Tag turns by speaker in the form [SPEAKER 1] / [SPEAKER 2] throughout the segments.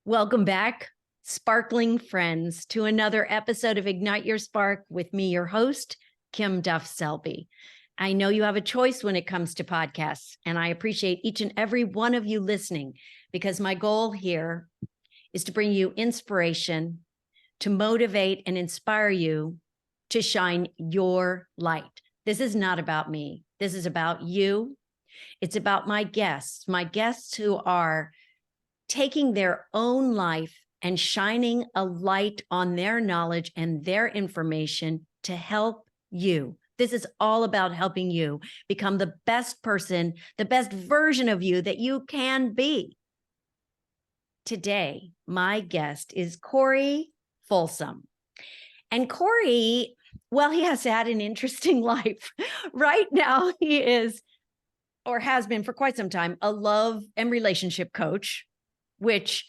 [SPEAKER 1] Welcome back, sparkling friends, to another episode of Ignite Your Spark with me, your host, Kim Duff Selby. I know you have a choice when it comes to podcasts, and I appreciate each and every one of you listening, because my goal here is to bring you inspiration, to motivate and inspire you to shine your light. This is not about me. This is about you. It's about my guests who are taking their own life and shining a light on their knowledge and their information to help you. This is all about helping you become the best person, the best version of you that you can be. Today, my guest is Corey Folsom. And Corey, well, he has had an interesting life. Right now, he is, or has been for quite some time, a love and relationship coach, which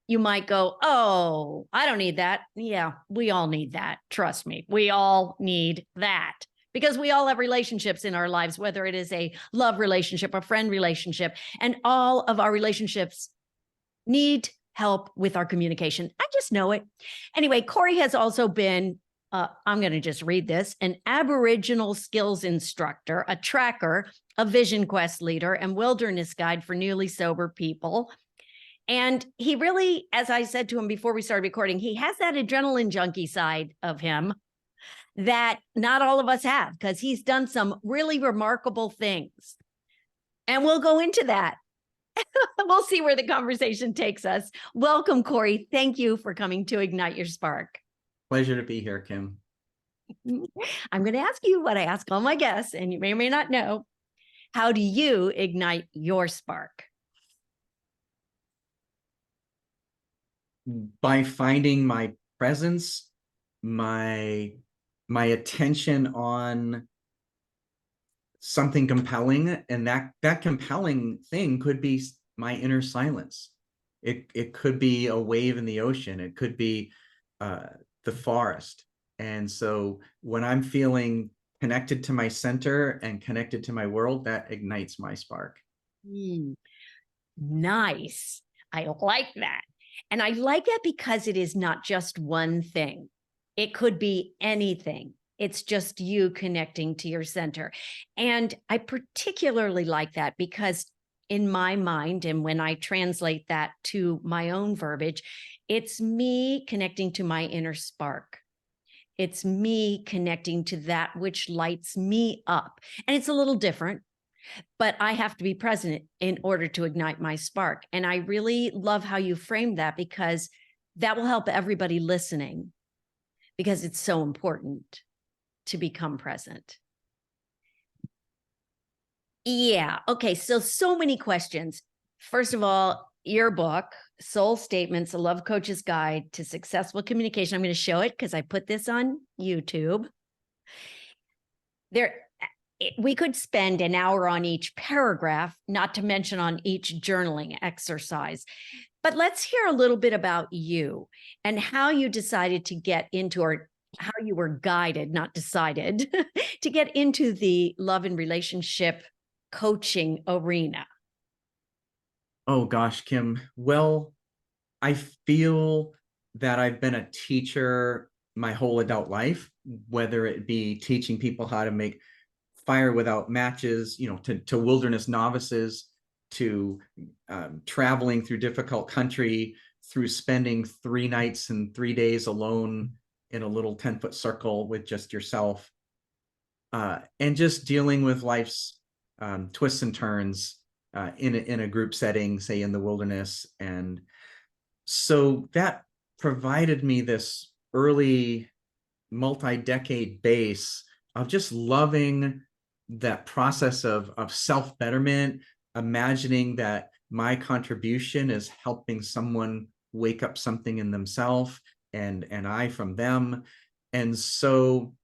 [SPEAKER 1] you might go, oh, I don't need that. Yeah, we all need that. Trust me, we all need that, because we all have relationships in our lives, whether it is a love relationship, a friend relationship, and all of our relationships need help with our communication. I just know it. Anyway, Corey has also been, I'm going to just read this, an Aboriginal skills instructor, a tracker, a vision quest leader, and wilderness guide for newly sober people. And he really, as I said to him before we started recording, he has that adrenaline junkie side of him that not all of us have, because he's done some really remarkable things. And we'll go into that. We'll see where the conversation takes us. Welcome, Corey. Thank you for coming to Ignite Your Spark.
[SPEAKER 2] Pleasure to be here, Kim.
[SPEAKER 1] I'm going to ask you what I ask all my guests, and you may or may not know. How do you ignite your spark?
[SPEAKER 2] By finding my presence, my attention on something compelling, and that compelling thing could be my inner silence. It could be a wave in the ocean. It could be the forest. And so when I'm feeling connected to my center and connected to my world, that ignites my spark.
[SPEAKER 1] Nice. I like that. And I like that because it is not just one thing. It could be anything. It's just you connecting to your center. And I particularly like that because in my mind, and when I translate that to my own verbiage, it's me connecting to my inner spark. It's me connecting to that which lights me up. And it's a little different, but I have to be present in order to ignite my spark. And I really love how you framed that, because that will help everybody listening, because it's so important to become present. Yeah. Okay. So many questions. First of all, your book, Soul Statements, A Love Coach's Guide to Successful Communication. I'm going to show it because I put this on YouTube. We could spend an hour on each paragraph, not to mention on each journaling exercise. But let's hear a little bit about you and how you decided to get into, or how you were guided, not decided, to get into the love and relationship coaching arena.
[SPEAKER 2] Oh gosh, Kim. Well, I feel that I've been a teacher my whole adult life, whether it be teaching people how to make fire without matches, to wilderness novices, to traveling through difficult country, through spending 3 nights and 3 days alone in a little 10-foot circle with just yourself, and just dealing with life's twists and turns in a group setting, say in the wilderness. And so that provided me this early multi-decade base of just loving that process of self-betterment, imagining that my contribution is helping someone wake up something in themselves, and I from them. And so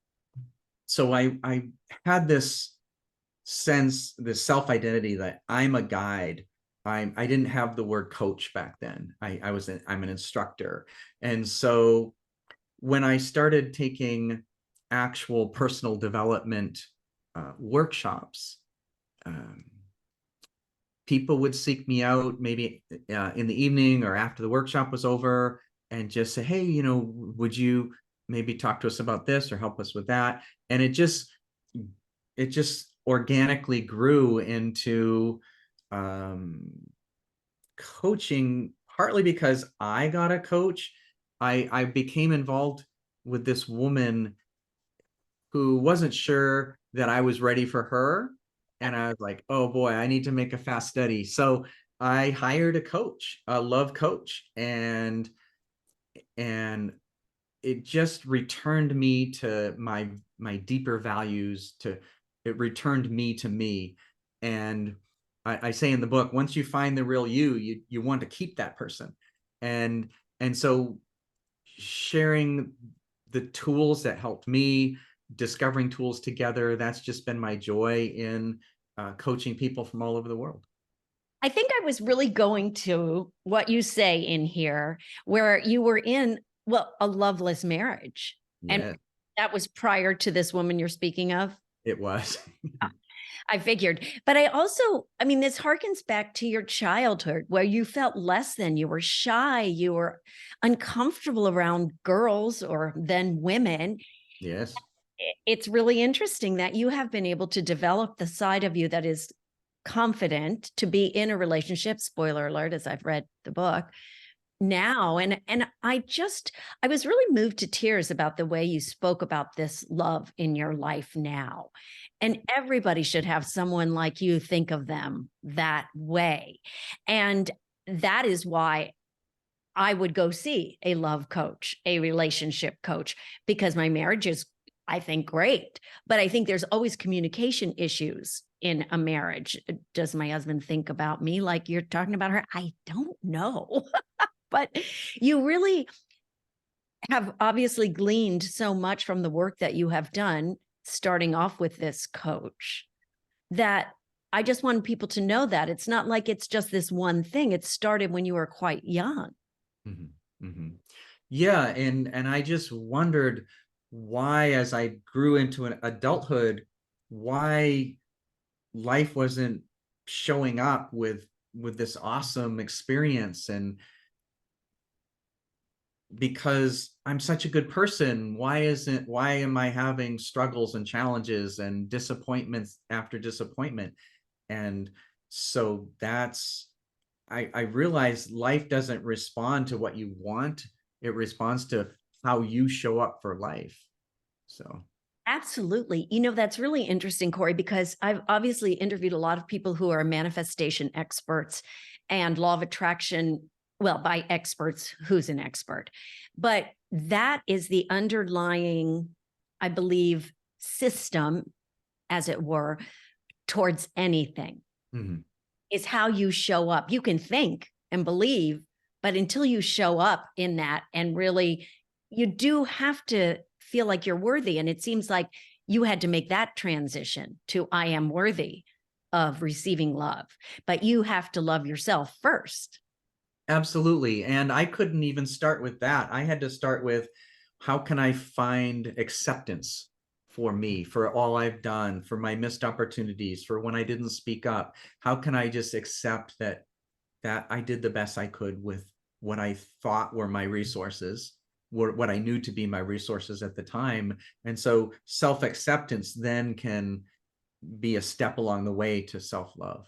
[SPEAKER 2] I had this sense, this self-identity that I'm a guide. I didn't have the word coach back then. I'm an instructor. And so when I started taking actual personal development workshops, people would seek me out maybe in the evening or after the workshop was over and just say, hey, would you maybe talk to us about this or help us with that? And it just organically grew into coaching, partly because I got a coach. I became involved with this woman who wasn't sure that I was ready for her. And I was like, oh boy, I need to make a fast study. So I hired a coach, a love coach, and it just returned me to my deeper values. It returned me to me. And I say in the book, once you find the real you want to keep that person. And so sharing the tools that helped me, discovering tools together, that's just been my joy in coaching people from all over the world.
[SPEAKER 1] I think I was really going to what you say in here, where you were in, well, a loveless marriage. And
[SPEAKER 2] Yeah,
[SPEAKER 1] that was prior to this woman you're speaking of.
[SPEAKER 2] it was.
[SPEAKER 1] I figured. But I mean, this harkens back to your childhood where you felt less than, you were shy, you were uncomfortable around girls or then women.
[SPEAKER 2] Yes.
[SPEAKER 1] It's really interesting that you have been able to develop the side of you that is confident to be in a relationship. Spoiler alert, as I've read the book now. And I was really moved to tears about the way you spoke about this love in your life now. And everybody should have someone like you think of them that way. And that is why I would go see a love coach, a relationship coach, because my marriage is, I think, great. But I think there's always communication issues in a marriage. Does my husband think about me like you're talking about her? I don't know. But you really have obviously gleaned so much from the work that you have done, starting off with this coach, that I just want people to know that it's not like it's just this one thing. It started when you were quite young.
[SPEAKER 2] Mm-hmm. Mm-hmm. Yeah, and I just wondered why, as I grew into an adulthood, why life wasn't showing up with this awesome experience. And because I'm such a good person, why am I having struggles and challenges and disappointments after disappointment? And so I realize life doesn't respond to what you want. It responds to how you show up for life. So
[SPEAKER 1] Absolutely. That's really interesting, Corey, because I've obviously interviewed a lot of people who are manifestation experts and law of attraction. Well, by experts, who's an expert? But that is the underlying, I believe, system, as it were, towards anything,
[SPEAKER 2] mhm.
[SPEAKER 1] is how you show up. You can think and believe, but until you show up in that, and really, you do have to feel like you're worthy. And it seems like you had to make that transition to I am worthy of receiving love, but you have to love yourself first.
[SPEAKER 2] Absolutely. And I couldn't even start with that. I had to start with, how can I find acceptance for me, for all I've done, for my missed opportunities, for when I didn't speak up? How can I just accept that I did the best I could with what I thought were my resources, what I knew to be my resources at the time? And so self-acceptance then can be a step along the way to self-love.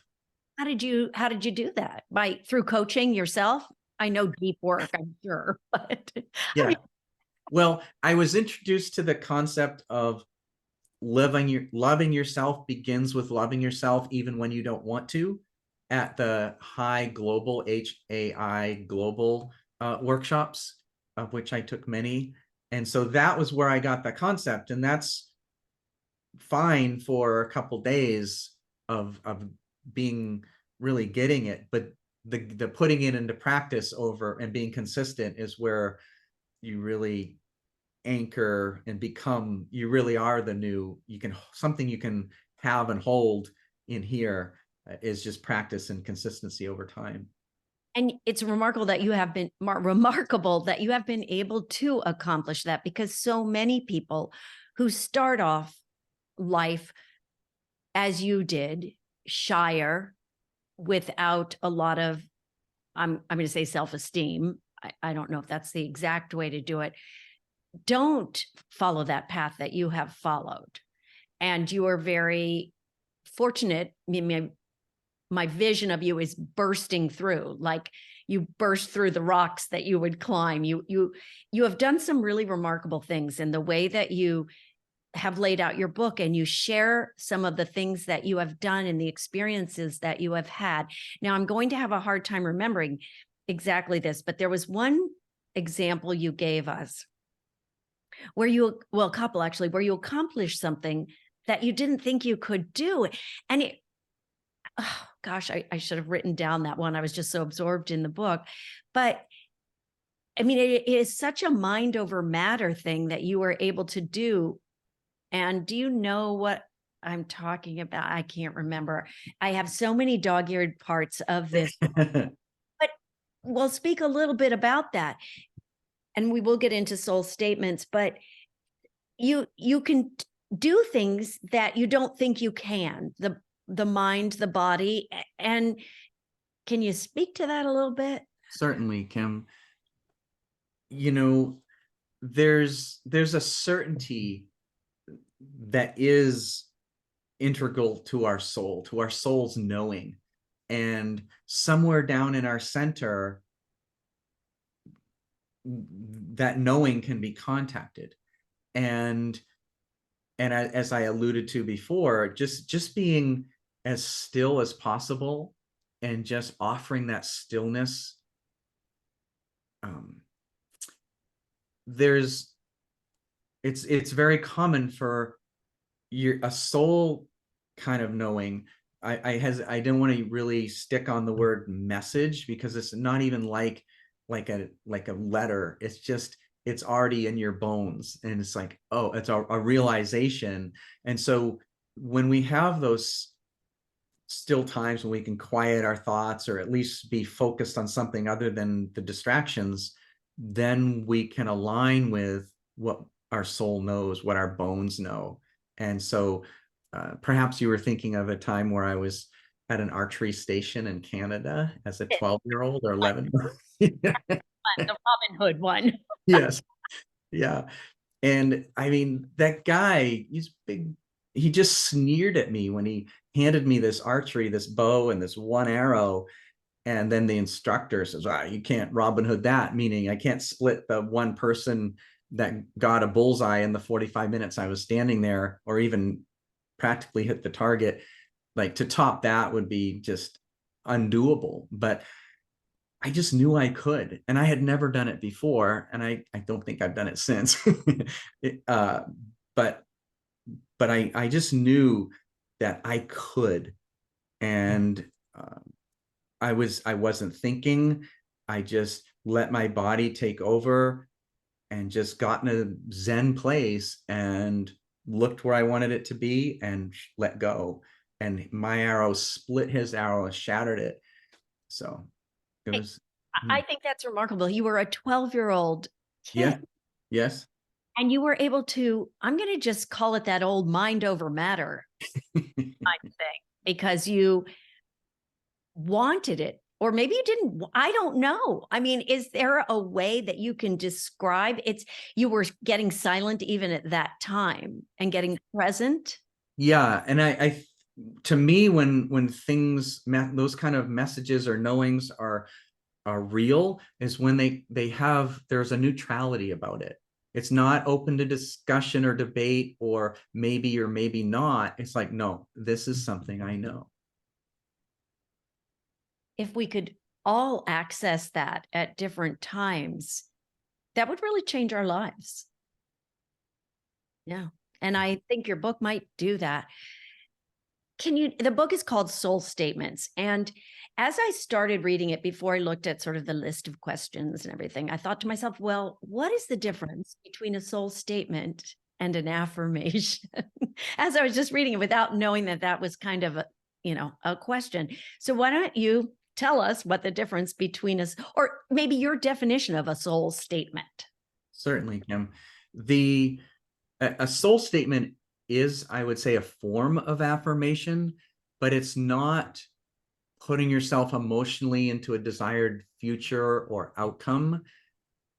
[SPEAKER 1] How did you do that? Through coaching yourself? I know deep work, I'm sure, but how
[SPEAKER 2] Yeah.
[SPEAKER 1] did
[SPEAKER 2] Well, I was introduced to the concept of loving yourself begins with loving yourself even when you don't want to, at the high global HAI global workshops, of which I took many. And so that was where I got the concept. And that's fine for a couple days of being really getting it. But the putting it into practice over and being consistent is where you really anchor and become, you really are the new, something you can have and hold in here, is just practice and consistency over time.
[SPEAKER 1] And it's remarkable that you have been able to accomplish that, because so many people who start off life as you did, shyer, without a lot of, I'm going to say self-esteem. I don't know if that's the exact way to do it. Don't follow that path that you have followed. And you are very fortunate. I mean, my vision of you is bursting through, like you burst through the rocks that you would climb. You have done some really remarkable things in the way that you have laid out your book, and you share some of the things that you have done and the experiences that you have had. Now, I'm going to have a hard time remembering exactly this, but there was one example you gave us where you, well, a couple actually, where you accomplished something that you didn't think you could do. And it, oh gosh, I should have written down that one. I was just so absorbed in the book. But I mean, it is such a mind over matter thing that you were able to do. And do you know what I'm talking about? I can't remember. I have so many dog-eared parts of this, but we'll speak a little bit about that. And we will get into soul statements, but you can do things that you don't think you can, the mind, the body. And can you speak to that a little bit?
[SPEAKER 2] Certainly, Kim. You know, there's a certainty that is integral to our soul, to our soul's knowing. And somewhere down in our center, that knowing can be contacted. And as I alluded to before, just being as still as possible and just offering that stillness. It's very common for a soul kind of knowing. I didn't want to really stick on the word message, because it's not even like a letter. It's just, it's already in your bones, and it's like, oh, it's a realization. And so when we have those still times when we can quiet our thoughts, or at least be focused on something other than the distractions, then we can align with what our soul knows, what our bones know. And so perhaps you were thinking of a time where I was at an archery station in Canada as a 12-year-old or 11.
[SPEAKER 1] The Robin Hood one.
[SPEAKER 2] Yes. Yeah. And I mean, that guy, he's big. He just sneered at me when he handed me this archery, this bow, and this one arrow. And then the instructor says, you can't Robin Hood that, meaning I can't split the one person that got a bullseye in the 45 minutes I was standing there, or even practically hit the target. Like, to top that would be just undoable. But I just knew I could, and I had never done it before, and I don't think I've done it since. But I just knew that I could, and I wasn't thinking. I just let my body take over, and just got in a Zen place and looked where I wanted it to be and let go. And my arrow split his arrow, shattered it. So it was.
[SPEAKER 1] I think that's remarkable. You were a 12-year-old kid.
[SPEAKER 2] Yeah. Yes.
[SPEAKER 1] And you were able to, I'm going to just call it that old mind over matter kind of thing, because you wanted it, or maybe you didn't. I don't know. I mean, is there a way that you can describe it's, you were getting silent even at that time and getting present?
[SPEAKER 2] Yeah. And I to me, when things, those kind of messages or knowings are real, is when there's a neutrality about it. It's not open to discussion or debate, or maybe not. It's like, no, this is something I know.
[SPEAKER 1] If we could all access that at different times, that would really change our lives. Yeah. And I think your book might do that. The book is called Soul Statements. And as I started reading it, before I looked at sort of the list of questions and everything, I thought to myself, well, what is the difference between a soul statement and an affirmation? As I was just reading it without knowing that that was kind of a question. So why don't you tell us what the difference between us, or maybe your definition of a soul statement?
[SPEAKER 2] Certainly, Kim. A soul statement is, I would say, a form of affirmation, but it's not putting yourself emotionally into a desired future or outcome.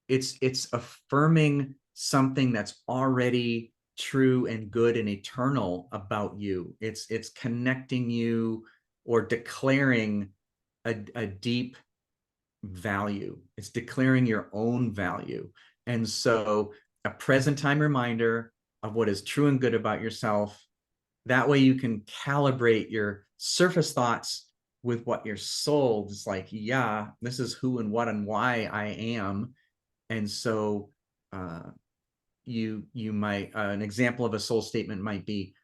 [SPEAKER 2] It's affirming something that's already true and good and eternal about you. It's connecting you or declaring a deep value. It's declaring your own value. And so a present time reminder of what is true and good about yourself. That way you can calibrate your surface thoughts with what your soul is like, yeah, this is who and what and why I am. And so you might, an example of a soul statement might be,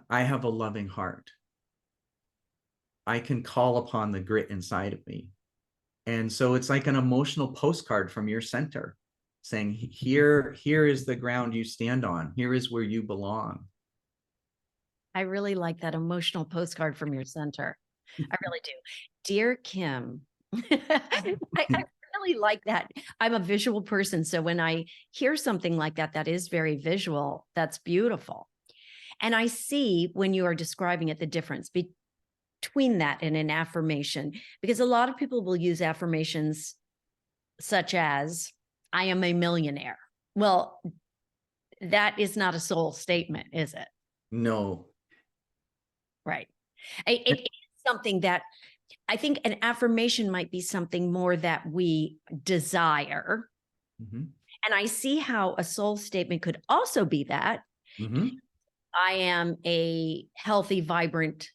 [SPEAKER 2] I have a loving heart. I can call upon the grit inside of me. And so it's like an emotional postcard from your center saying, here is the ground you stand on. Here is where you belong.
[SPEAKER 1] I really like that emotional postcard from your center. I really do. Dear Kim, I really like that. I'm a visual person. So when I hear something like that, that is very visual. That's beautiful. And I see when you are describing it, the difference between that and an affirmation, because a lot of people will use affirmations such as, I am a millionaire. Well, that is not a soul statement, is it?
[SPEAKER 2] No.
[SPEAKER 1] Right. It is something that I think an affirmation might be something more that we desire.
[SPEAKER 2] Mm-hmm.
[SPEAKER 1] And I see how a soul statement could also be that.
[SPEAKER 2] Mm-hmm.
[SPEAKER 1] I am a healthy, vibrant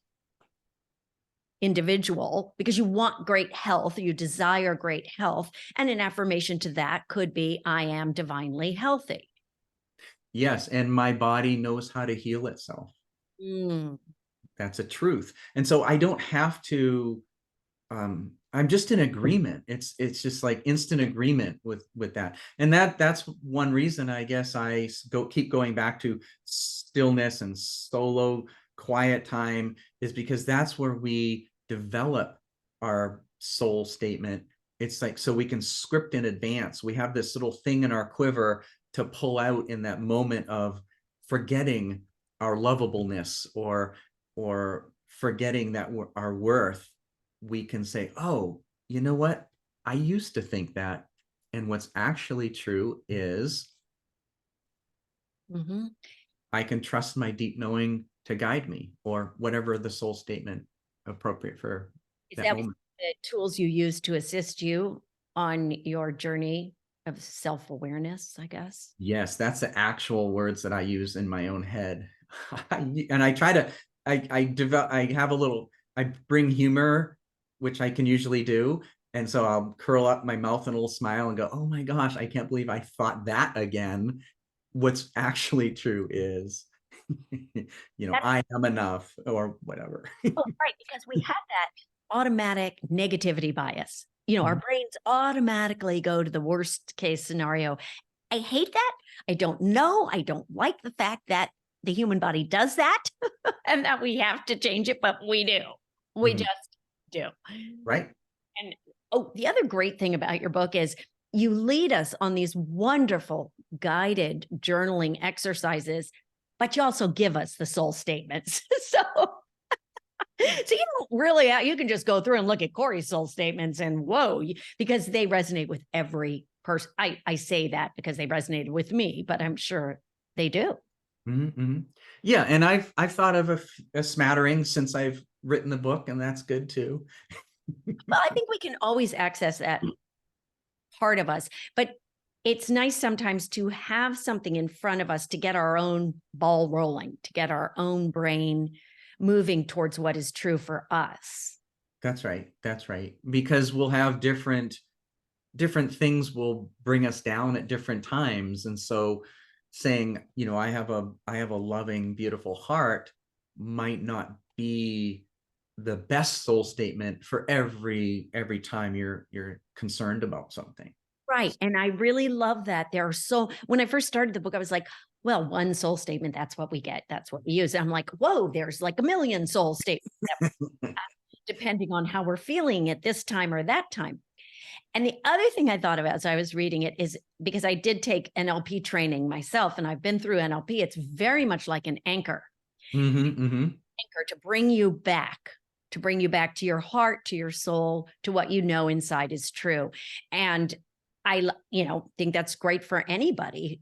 [SPEAKER 1] individual, because you want great health, you desire great health. And an affirmation to that could be, I am divinely healthy.
[SPEAKER 2] Yes. And my body knows how to heal itself.
[SPEAKER 1] Mm.
[SPEAKER 2] That's a truth. And so I don't have to, I'm just in agreement. It's just like instant agreement with that. And that's one reason I guess I keep going back to stillness and solo quiet time, is because that's where we develop our soul statement. It's like, so we can script in advance. We have this little thing in our quiver to pull out in that moment of forgetting our lovableness or forgetting that our worth. We can say, oh, you know what? I used to think that. And what's actually true is
[SPEAKER 1] Mm-hmm.
[SPEAKER 2] I can trust my deep knowing to guide me, or whatever the soul statement appropriate for
[SPEAKER 1] Is
[SPEAKER 2] that
[SPEAKER 1] that
[SPEAKER 2] moment.
[SPEAKER 1] the tools you use to assist you on your journey of self-awareness, I guess?
[SPEAKER 2] Yes, that's the actual words that I use in my own head. And I try to, I have a little, I bring humor, which I can usually do. And so I'll curl up my mouth in a little smile and go, oh my gosh, I can't believe I thought that again. What's actually true is,
[SPEAKER 1] That's
[SPEAKER 2] I am enough or whatever.
[SPEAKER 1] right, because we have that automatic negativity bias. Our
[SPEAKER 2] Mhm.
[SPEAKER 1] brains automatically go to the worst case scenario. I hate that. I don't know. I don't like the fact that the human body does that and that we have to change it, but we do. We
[SPEAKER 2] Mhm.
[SPEAKER 1] just do.
[SPEAKER 2] Right?
[SPEAKER 1] And the other great thing about your book is you lead us on these wonderful guided journaling exercises, but you also give us the soul statements. So you don't really, you can just go through and look at Corey's soul statements and whoa, because they resonate with every person. I say that because they resonated with me, but I'm sure they do.
[SPEAKER 2] Mm-hmm. Yeah, and I've thought of a smattering since I've written the book, and that's good too.
[SPEAKER 1] Well, I think we can always access that part of us, but it's nice sometimes to have something in front of us to get our own ball rolling, to get our own brain moving towards what is true for us.
[SPEAKER 2] That's right. That's right. Because we'll have different things will bring us down at different times, and so saying, I have a loving, beautiful heart might not be the best soul statement for every time you're concerned about something.
[SPEAKER 1] Right. And I really love that. When I first started the book, I was like, well, one soul statement, that's what we get. That's what we use. And I'm like, whoa, there's like a million soul statements depending on how we're feeling at this time or that time. And the other thing I thought of as I was reading it is because I did take NLP training myself and I've been through NLP. It's very much like an anchor
[SPEAKER 2] Mm-hmm, mm-hmm.
[SPEAKER 1] to bring you back to bring you back to your heart, to your soul, to what you know inside is true. And I, think that's great for anybody,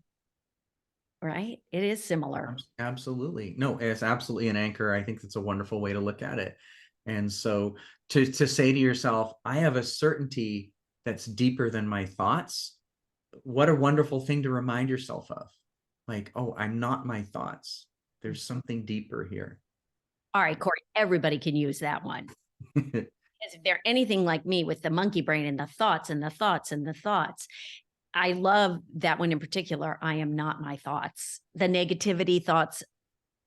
[SPEAKER 1] right? It is similar.
[SPEAKER 2] Absolutely. No, it's absolutely an anchor. I think that's a wonderful way to look at it. And so to say to yourself, I have a certainty that's deeper than my thoughts. What a wonderful thing to remind yourself of. Like, oh, I'm not my thoughts. There's something deeper here.
[SPEAKER 1] All right, Corey, everybody can use that one. Because if they're anything like me with the monkey brain and the thoughts and the thoughts and the thoughts, I love that one in particular. I am not my thoughts, the negativity thoughts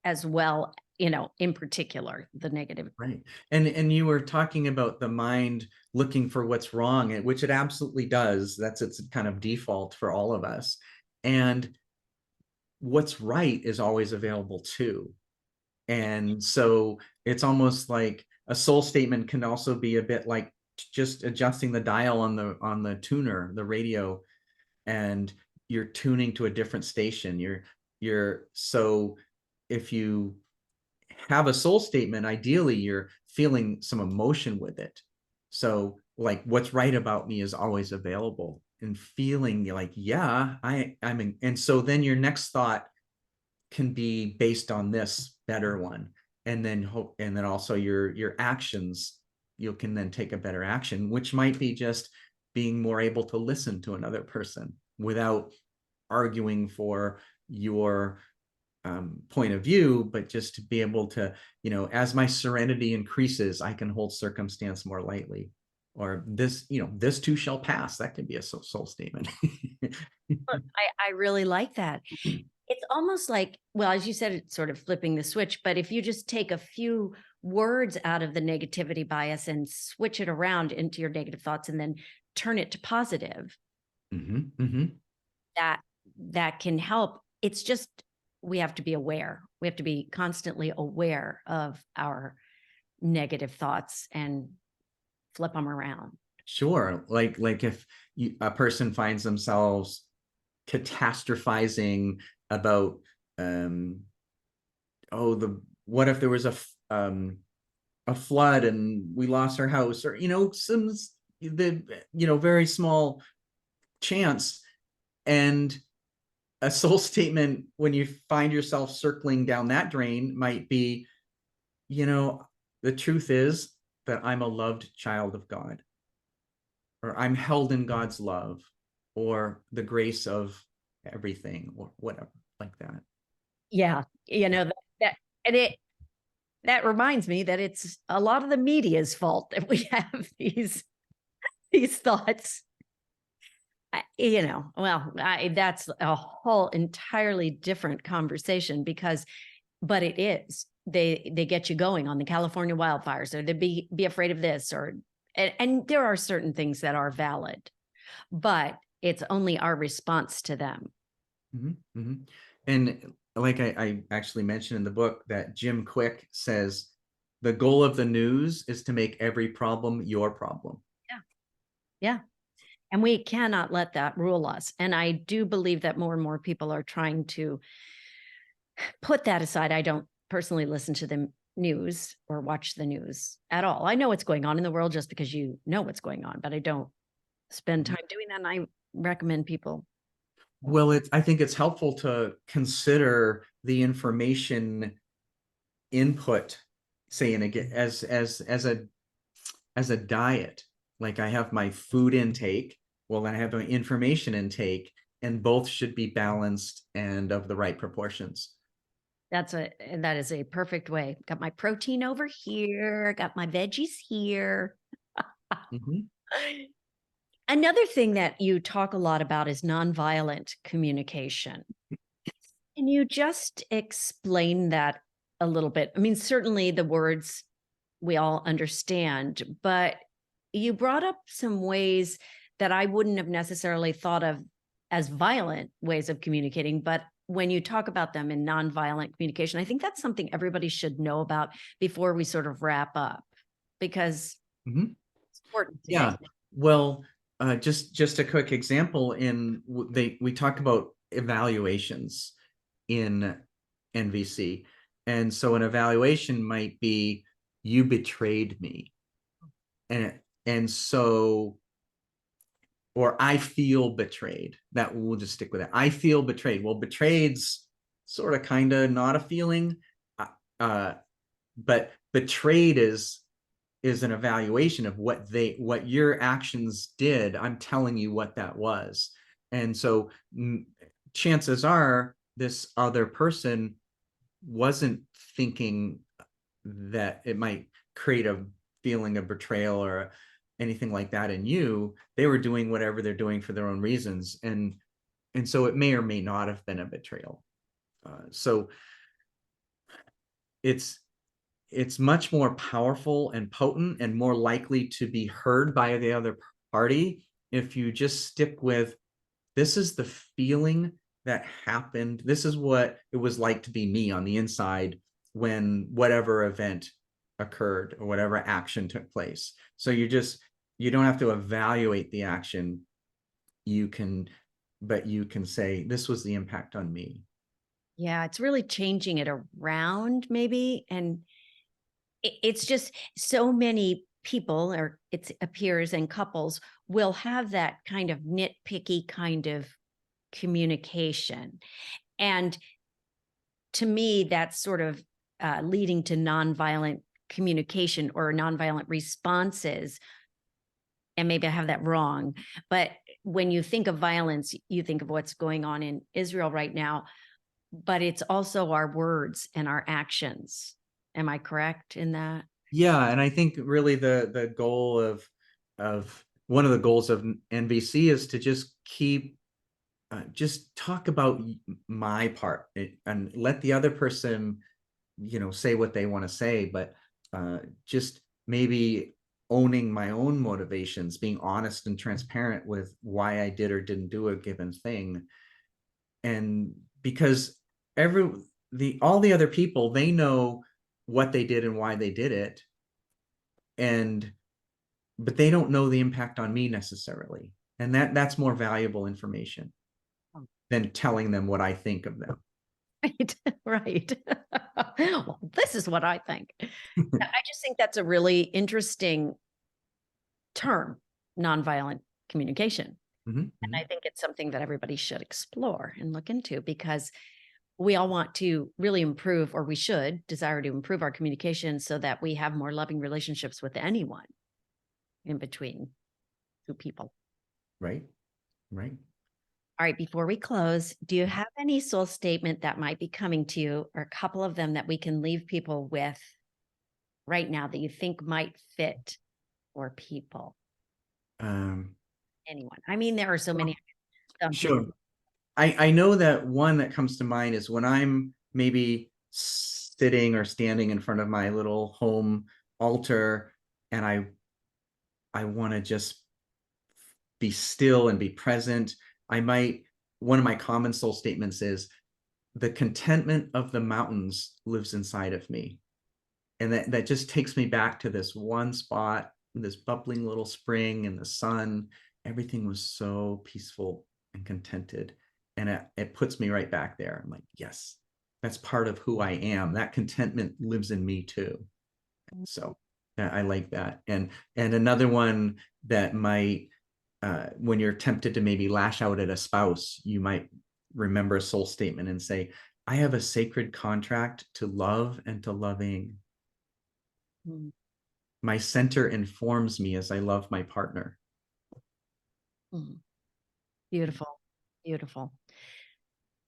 [SPEAKER 1] as well, in particular, the negative.
[SPEAKER 2] Right. And you were talking about the mind looking for what's wrong, which it absolutely does. That's its kind of default for all of us. And what's right is always available too. And so it's almost like a soul statement can also be a bit like just adjusting the dial on the tuner, the radio, and you're tuning to a different station. So if you have a soul statement, ideally you're feeling some emotion with it. So like what's right about me is always available, and feeling like, yeah, I'm in. And so then your next thought can be based on this better one. And then also your actions, you can then take a better action, which might be just being more able to listen to another person without arguing for your point of view, but just to be able to, as my serenity increases, I can hold circumstance more lightly. Or this too shall pass. That could be a soul statement.
[SPEAKER 1] I really like that. It's almost like, well, as you said, it's sort of flipping the switch, but if you just take a few words out of the negativity bias and switch it around into your negative thoughts and then turn it to positive, that can help. It's just, we have to be aware. We have to be constantly aware of our negative thoughts and flip them around.
[SPEAKER 2] Sure. Like if a person finds themselves catastrophizing about what if there was a flood and we lost our house, or very small chance. And a soul statement, when you find yourself circling down that drain, might be, the truth is that I'm a loved child of God, or I'm held in God's love, or the grace of everything, or whatever, like that.
[SPEAKER 1] Yeah. That reminds me that it's a lot of the media's fault that we have these thoughts. That's a whole entirely different conversation but it is, they get you going on the California wildfires, or to be afraid of this, and there are certain things that are valid, but it's only our response to them.
[SPEAKER 2] Mm-hmm, mm-hmm. And like I actually mentioned in the book, that Jim Quick says, the goal of the news is to make every problem your problem.
[SPEAKER 1] Yeah. Yeah. And we cannot let that rule us. And I do believe that more and more people are trying to put that aside. I don't personally listen to the news or watch the news at all. I know what's going on in the world just because you know what's going on, but I don't spend time doing that. And I recommend people.
[SPEAKER 2] Well, I think it's helpful to consider the information input, say, as a diet. Like I have my food intake, well, then I have my information intake, and both should be balanced and of the right proportions.
[SPEAKER 1] That is a perfect way. Got my protein over here, got my veggies here. Another thing that you talk a lot about is nonviolent communication. Can you just explain that a little bit? I mean, certainly the words we all understand, but you brought up some ways that I wouldn't have necessarily thought of as violent ways of communicating, but when you talk about them in nonviolent communication, I think that's something everybody should know about before we sort of wrap up, because it's important today.
[SPEAKER 2] Yeah. Well, just a quick example, we talk about evaluations in NVC. And so an evaluation might be, you betrayed me. And so, or I feel betrayed. That we'll just stick with it. I feel betrayed. Well, betrayed's sort of kind of not a feeling. Uh, but betrayed is an evaluation of what your actions did. I'm telling you what that was. And so chances are this other person wasn't thinking that it might create a feeling of betrayal or anything like that in you. They were doing whatever they're doing for their own reasons, and so it may or may not have been a betrayal. So it's much more powerful and potent and more likely to be heard by the other party if you just stick with, this is the feeling that happened. This is what it was like to be me on the inside when whatever event occurred or whatever action took place. So you don't have to evaluate the action. But you can say, this was the impact on me.
[SPEAKER 1] Yeah, it's really changing it around maybe. And it's just so many people, or it appears, and couples will have that kind of nitpicky kind of communication. And to me, that's sort of leading to nonviolent communication or nonviolent responses. And maybe I have that wrong, but when you think of violence, you think of what's going on in Israel right now, but it's also our words and our actions. Am I correct in that?
[SPEAKER 2] Yeah, and I think really the goal of one of the goals of NVC is to just keep just talk about my part and let the other person, say what they want to say, but just maybe owning my own motivations, being honest and transparent with why I did or didn't do a given thing. And because all the other people, they know what they did and why they did it, but they don't know the impact on me necessarily, and that's more valuable information than telling them what I think of them.
[SPEAKER 1] Right, right. Well, this is what I think. I just think that's a really interesting term, nonviolent communication.
[SPEAKER 2] Mm-hmm,
[SPEAKER 1] And
[SPEAKER 2] mm-hmm.
[SPEAKER 1] I think it's something that everybody should explore and look into, because we all want to really improve, or we should desire to improve our communication so that we have more loving relationships with anyone in between two people.
[SPEAKER 2] Right, right.
[SPEAKER 1] All right, before we close, do you have any soul statement that might be coming to you, or a couple of them that we can leave people with right now that you think might fit for people? Anyone? I mean, there are so many.
[SPEAKER 2] Sure. I know that one that comes to mind is when I'm maybe sitting or standing in front of my little home altar, and I want to just be still and be present. One of my common soul statements is, the contentment of the mountains lives inside of me. And that just takes me back to this one spot, this bubbling little spring in the sun. Everything was so peaceful and contented. And it puts me right back there. I'm like, yes, that's part of who I am. That contentment lives in me too. So I like that. And another one that might, when you're tempted to maybe lash out at a spouse, you might remember a soul statement and say, I have a sacred contract to love and to loving.
[SPEAKER 1] Mm.
[SPEAKER 2] My center informs me as I love my partner.
[SPEAKER 1] Mm. Beautiful, beautiful.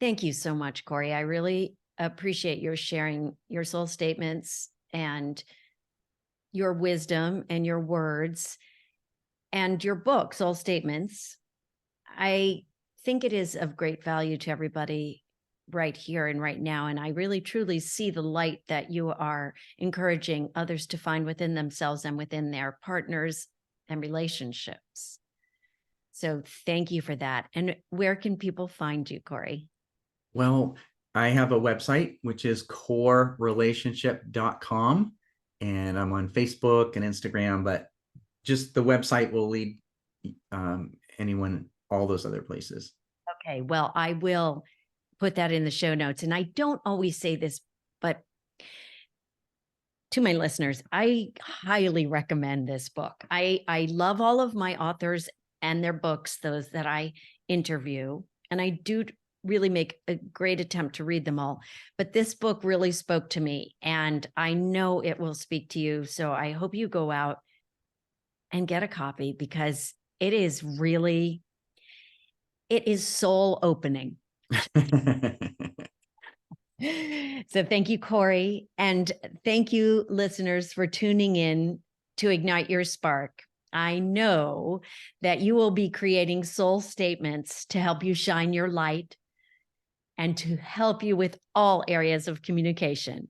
[SPEAKER 1] Thank you so much, Corey. I really appreciate your sharing your soul statements and your wisdom and your words and your book, Soul Statements. I think it is of great value to everybody right here and right now. And I really truly see the light that you are encouraging others to find within themselves and within their partners and relationships. So thank you for that. And where can people find you, Corey?
[SPEAKER 2] Well, I have a website, which is corerelationship.com. And I'm on Facebook and Instagram, but just the website will lead anyone, all those other places.
[SPEAKER 1] Okay, well, I will put that in the show notes. And I don't always say this, but to my listeners, I highly recommend this book. I love all of my authors and their books, those that I interview, and I do really make a great attempt to read them all. But this book really spoke to me, and I know it will speak to you. So I hope you go out and get a copy, because it is soul opening. So thank you, Corey. And thank you, listeners, for tuning in to Ignite Your Spark. I know that you will be creating soul statements to help you shine your light and to help you with all areas of communication.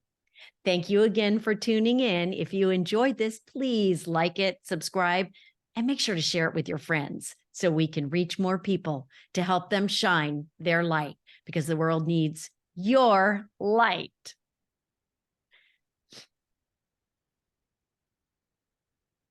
[SPEAKER 1] Thank you again for tuning in. If you enjoyed this, please like it, subscribe, and make sure to share it with your friends so we can reach more people to help them shine their light, because the world needs your light.